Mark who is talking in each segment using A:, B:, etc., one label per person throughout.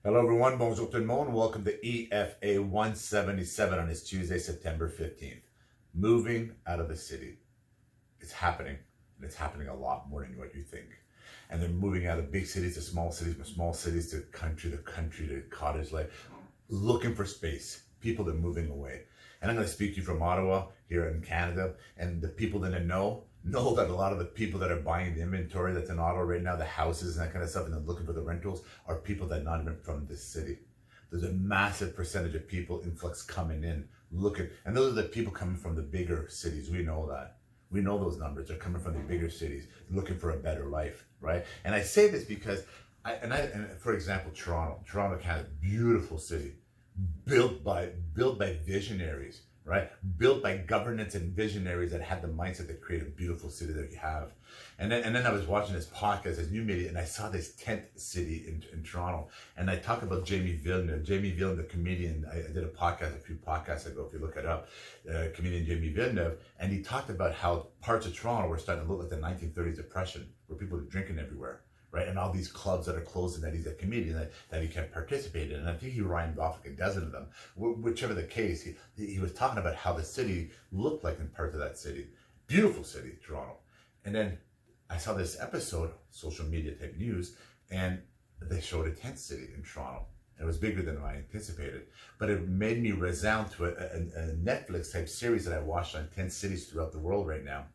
A: Hello everyone, bonjour tout le monde. Welcome to EFA177 on this Tuesday, September 15th. Moving out of the city. It's happening, and it's happening a lot more than what you think. And they're moving out of big cities to small cities, from small cities to country to cottage life, looking for space. People are moving away. And I'm going to speak to you from Ottawa, here in Canada, and the people that know that a lot of the people that are buying the inventory that's in Ottawa right now, the houses and that kind of stuff, and they're looking for the rentals, are people that are not even from this city. There's a massive percentage of people, influx coming in, looking, and those are the people coming from the bigger cities. We know that. We know those numbers. They're coming from the bigger cities, looking for a better life, right? And I say this because, for example, Toronto, Canada, beautiful city, built by visionaries, right? Built by governance and visionaries that had the mindset to create a beautiful city that you have. And then I was watching this podcast, this new media, and I saw this 10th city in Toronto. And I talk about Jamie Villeneuve, the comedian. I did a podcast a few podcasts ago, if you look it up, comedian Jamie Villeneuve. And he talked about how parts of Toronto were starting to look like the 1930s depression, where people were drinking everywhere. Right, and all these clubs that are closing that he's a comedian that he can't participate in. And I think he rhymed off like a dozen of them. Whichever the case, he was talking about how the city looked like in parts of that city. Beautiful city, Toronto. And then I saw this episode, social media type news, and they showed a 10th city in Toronto. And it was bigger than I anticipated. But it made me resound to a Netflix type series that I watched on 10 cities throughout the world right now.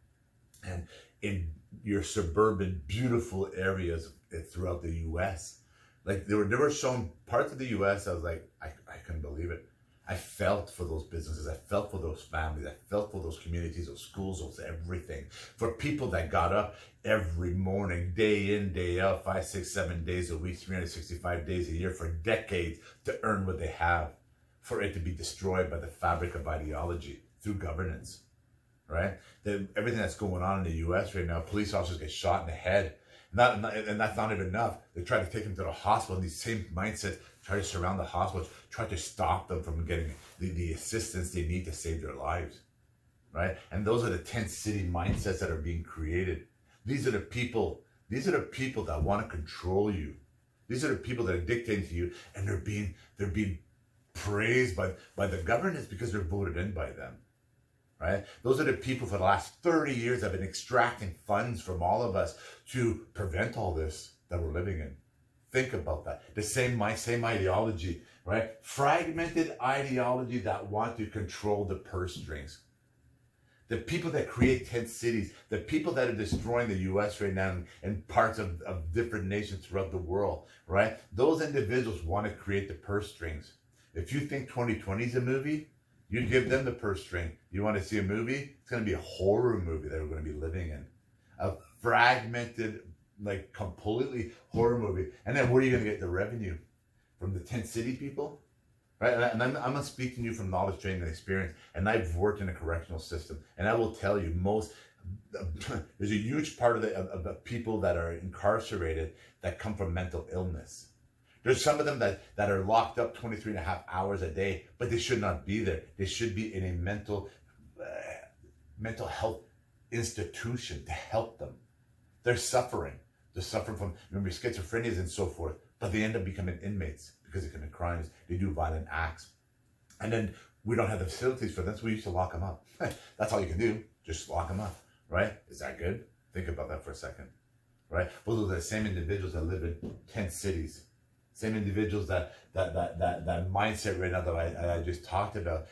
A: And in your suburban, beautiful areas throughout the U.S. Like they were showing parts of the U.S. I was like, I couldn't believe it. I felt for those businesses. I felt for those families. I felt for those communities, those schools, those everything. For people that got up every morning, day in, day out, 5, 6, 7 days a week, 365 days a year for decades to earn what they have, for it to be destroyed by the fabric of ideology through governance. Right? Everything that's going on in the U.S. right now, police officers get shot in the head. And that's not even enough. They try to take them to the hospital, and these same mindsets try to surround the hospitals, try to stop them from getting the assistance they need to save their lives. Right? And those are the 10th city mindsets that are being created. These are the people that want to control you. These are the people that are dictating to you, and they're being praised by the governance because they're voted in by them. Right? Those are the people for the last 30 years that have been extracting funds from all of us to prevent all this that we're living in. Think about that. The same ideology, right? Fragmented ideology that want to control the purse strings. The people that create 10 cities, the people that are destroying the U.S. right now and parts of different nations throughout the world, right? Those individuals want to create the purse strings. If you think 2020 is a movie, you give them the purse string. You want to see a movie? It's going to be a horror movie that we're going to be living in. A fragmented, like completely horror movie. And then where are you going to get the revenue? From the 10th city people? Right? And I'm going to speak to you from knowledge, training, and experience. And I've worked in a correctional system. And I will tell you, there's a huge part of the people that are incarcerated that come from mental illness. There's some of them that are locked up 23 and a half hours a day, but they should not be there. They should be in a mental health institution to help them. They're suffering. They're suffering from, remember, schizophrenia and so forth, but they end up becoming inmates because they commit crimes. They do violent acts. And then we don't have the facilities for them, so we used to lock them up. That's all you can do. Just lock them up, right? Is that good? Think about that for a second, right? Those are the same individuals that live in 10 cities. Same individuals that mindset right now that I just talked about,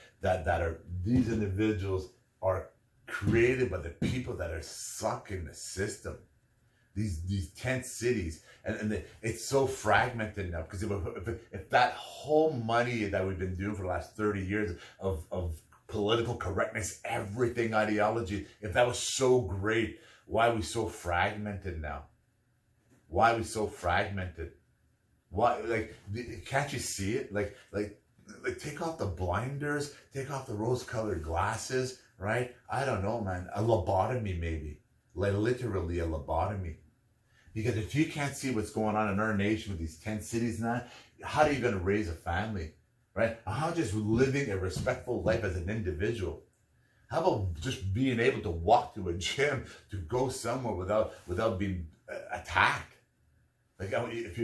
A: these individuals are created by the people that are sucking the system. These 10 cities, and it's so fragmented now, because if that whole money that we've been doing for the last 30 years of political correctness, everything ideology, if that was so great, why are we so fragmented now? Why are we so fragmented? Why, like, can't you see it? Like, take off the blinders, take off the rose-colored glasses, right? I don't know, man. A lobotomy, maybe. Like, literally a lobotomy. Because if you can't see what's going on in our nation with these 10 cities now, how are you going to raise a family, right? How just living a respectful life as an individual? How about just being able to walk to a gym, to go somewhere without being attacked? Like, if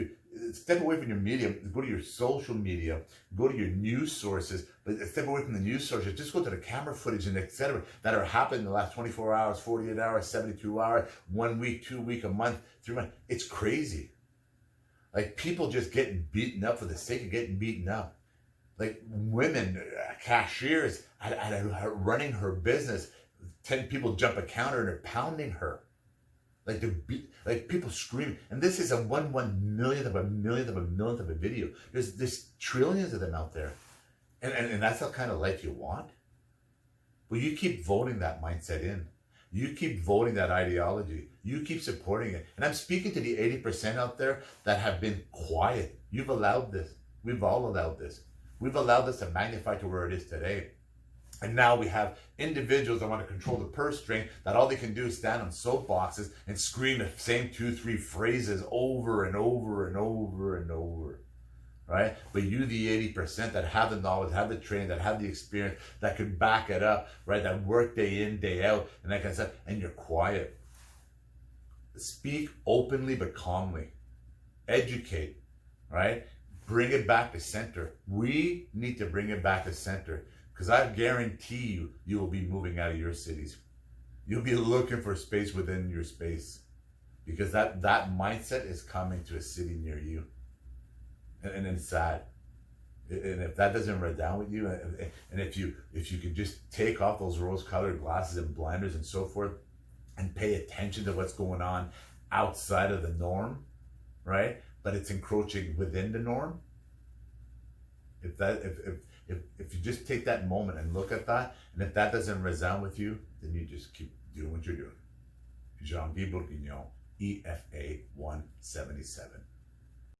A: step away from your media, go to your social media, go to your news sources, but step away from the news sources. Just go to the camera footage and etc. that are happening in the last 24 hours, 48 hours, 72 hours, 1 week, 2 weeks, a month, 3 months. It's crazy. Like people just getting beaten up for the sake of getting beaten up. Like women, cashiers, running her business, 10 people jump a counter and they're pounding her. Like people screaming, and this is a 1/1 millionth of a millionth of a millionth of a video. There's trillions of them out there, and that's the kind of life you want. Well, you keep voting that mindset in. You keep voting that ideology. You keep supporting it. And I'm speaking to the 80% out there that have been quiet. You've allowed this. We've all allowed this. We've allowed this to magnify to where it is today. And now we have individuals that want to control the purse string, that all they can do is stand on soapboxes and scream the same 2-3 phrases over and over and over and over, right? But you, the 80% that have the knowledge, have the training, that have the experience, that could back it up, right? That work day in, day out, and that kind of stuff, and you're quiet. Speak openly but calmly. Educate, right? Bring it back to center. We need to bring it back to center. Because I guarantee you, you will be moving out of your cities. You'll be looking for space within your space. Because that mindset is coming to a city near you. And it's sad. And if that doesn't resound with you, and if you could just take off those rose-colored glasses and blinders and so forth, and pay attention to what's going on outside of the norm, right? But it's encroaching within the norm. If you just take that moment and look at that, and if that doesn't resound with you, then you just keep doing what you're doing. Guy EFA177.